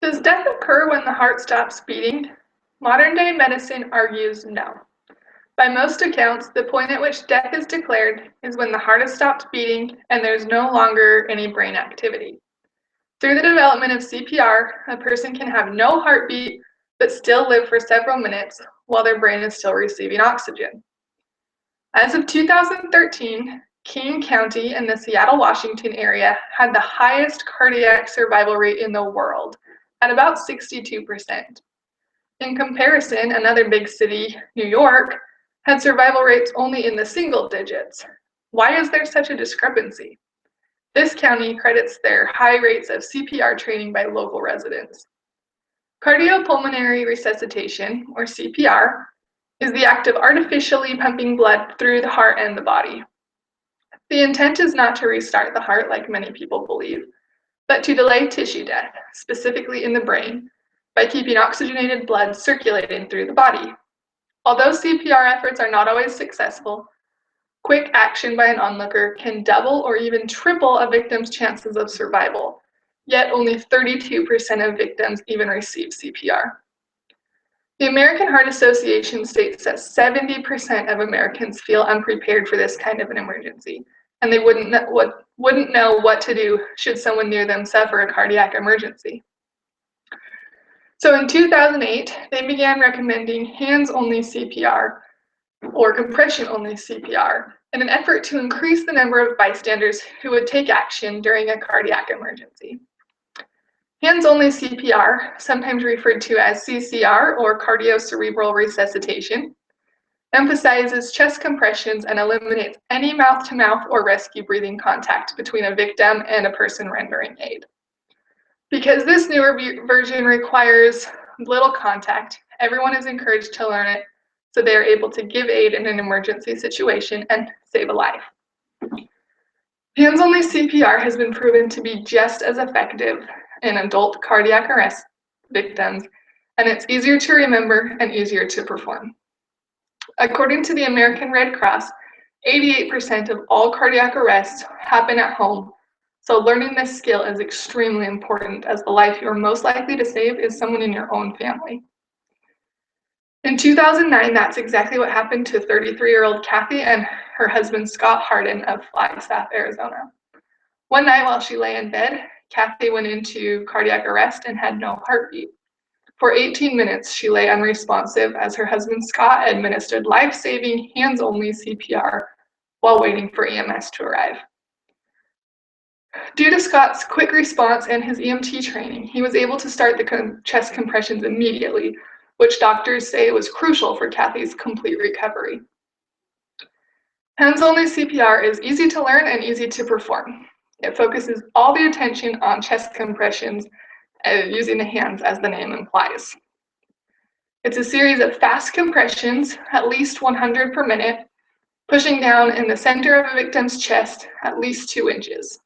Does death occur when the heart stops beating? Modern-day medicine argues no. By most accounts, the point at which death is declared is when the heart has stopped beating and there's no longer any brain activity. Through the development of CPR, a person can have no heartbeat but still live for several minutes while their brain is still receiving oxygen. As of 2013, King County in the Seattle, Washington area had the highest cardiac survival rate in the world, at about 62%. In comparison, another big city, New York, had survival rates only in the single digits. Why is there such a discrepancy? This county credits their high rates of CPR training by local residents. Cardiopulmonary resuscitation, or CPR, is the act of artificially pumping blood through the heart and the body. The intent is not to restart the heart like many people believe, but to delay tissue death, specifically in the brain, by keeping oxygenated blood circulating through the body. Although CPR efforts are not always successful, quick action by an onlooker can double or even triple a victim's chances of survival, yet only 32% of victims even receive CPR. The American Heart Association states that 70% of Americans feel unprepared for this kind of an emergency, and they wouldn't know what to do should someone near them suffer a cardiac emergency. So in 2008, they began recommending hands-only CPR or compression-only CPR in an effort to increase the number of bystanders who would take action during a cardiac emergency. Hands-only CPR, sometimes referred to as CCR or cardiocerebral resuscitation, emphasizes chest compressions and eliminates any mouth-to-mouth or rescue breathing contact between a victim and a person rendering aid. Because this newer version requires little contact, everyone is encouraged to learn it so they are able to give aid in an emergency situation and save a life. Hands-only CPR has been proven to be just as effective in adult cardiac arrest victims, and it's easier to remember and easier to perform. According to the American Red Cross, 88% of all cardiac arrests happen at home, so learning this skill is extremely important, as the life you're most likely to save is someone in your own family. In 2009, that's exactly what happened to 33-year-old Kathy and her husband Scott Harden of Flagstaff, Arizona. One night while she lay in bed, Kathy went into cardiac arrest and had no heartbeat. For 18 minutes, she lay unresponsive as her husband Scott administered life-saving hands-only CPR while waiting for EMS to arrive. Due to Scott's quick response and his EMT training, he was able to start the chest compressions immediately, which doctors say was crucial for Kathy's complete recovery. Hands-only CPR is easy to learn and easy to perform. It focuses all the attention on chest compressions using the hands, as the name implies. It's a series of fast compressions, at least 100 per minute, pushing down in the center of a victim's chest at least 2 inches.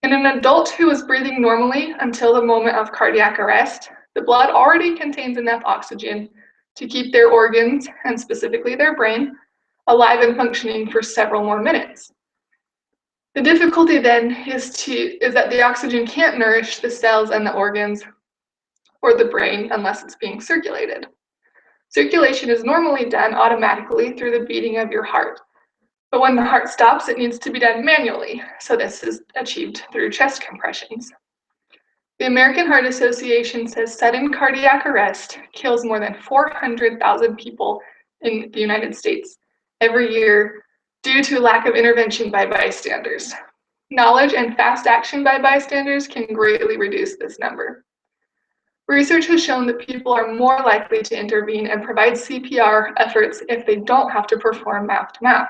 In an adult who is breathing normally until the moment of cardiac arrest, the blood already contains enough oxygen to keep their organs, and specifically their brain, alive and functioning for several more minutes. The difficulty then is that the oxygen can't nourish the cells and the organs or the brain unless it's being circulated. Circulation is normally done automatically through the beating of your heart, but when the heart stops, it needs to be done manually, so this is achieved through chest compressions. The American Heart Association says sudden cardiac arrest kills more than 400,000 people in the United States every year due to lack of intervention by bystanders. Knowledge and fast action by bystanders can greatly reduce this number. Research has shown that people are more likely to intervene and provide CPR efforts if they don't have to perform mouth-to-mouth.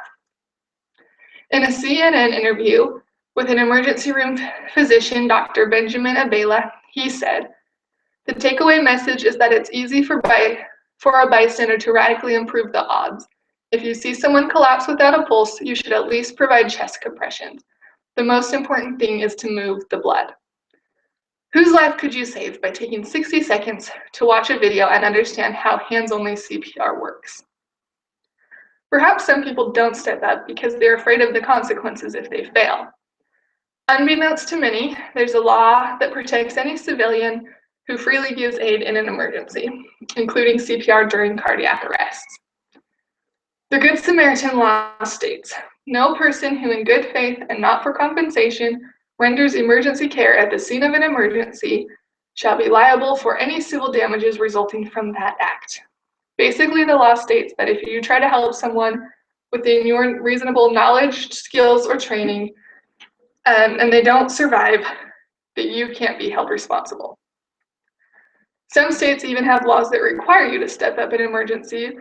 In a CNN interview with an emergency room physician, Dr. Benjamin Abela, he said, "The takeaway message is that it's easy for a bystander to radically improve the odds. If you see someone collapse without a pulse, you should at least provide chest compressions. The most important thing is to move the blood." Whose life could you save by taking 60 seconds to watch a video and understand how hands-only CPR works? Perhaps some people don't step up because they're afraid of the consequences if they fail. Unbeknownst to many, there's a law that protects any civilian who freely gives aid in an emergency, including CPR during cardiac arrests. The Good Samaritan law states, no person who in good faith and not for compensation renders emergency care at the scene of an emergency shall be liable for any civil damages resulting from that act. Basically, the law states that if you try to help someone within your reasonable knowledge, skills, or training, and they don't survive, that you can't be held responsible. Some states even have laws that require you to step up in emergency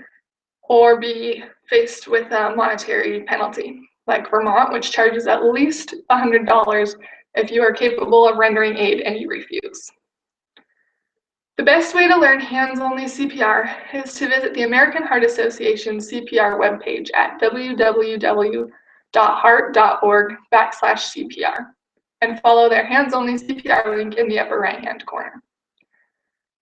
or be faced with a monetary penalty, like Vermont, which charges at least $100 if you are capable of rendering aid and you refuse. The best way to learn hands-only CPR is to visit the American Heart Association CPR webpage at www.heart.org/CPR and follow their hands-only CPR link in the upper right-hand corner.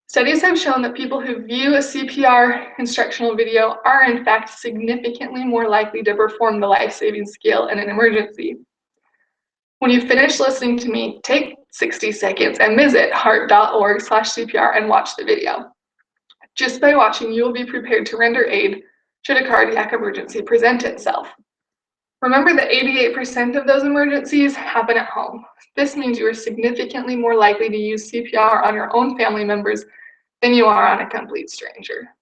Studies have shown that people who view a CPR instructional video are in fact significantly more likely to perform the life-saving skill in an emergency. When you finish listening to me, take 60 seconds and visit heart.org/CPR and watch the video. Just by watching, you will be prepared to render aid should a cardiac emergency present itself. Remember that 88% of those emergencies happen at home. This means you are significantly more likely to use CPR on your own family members than you are on a complete stranger.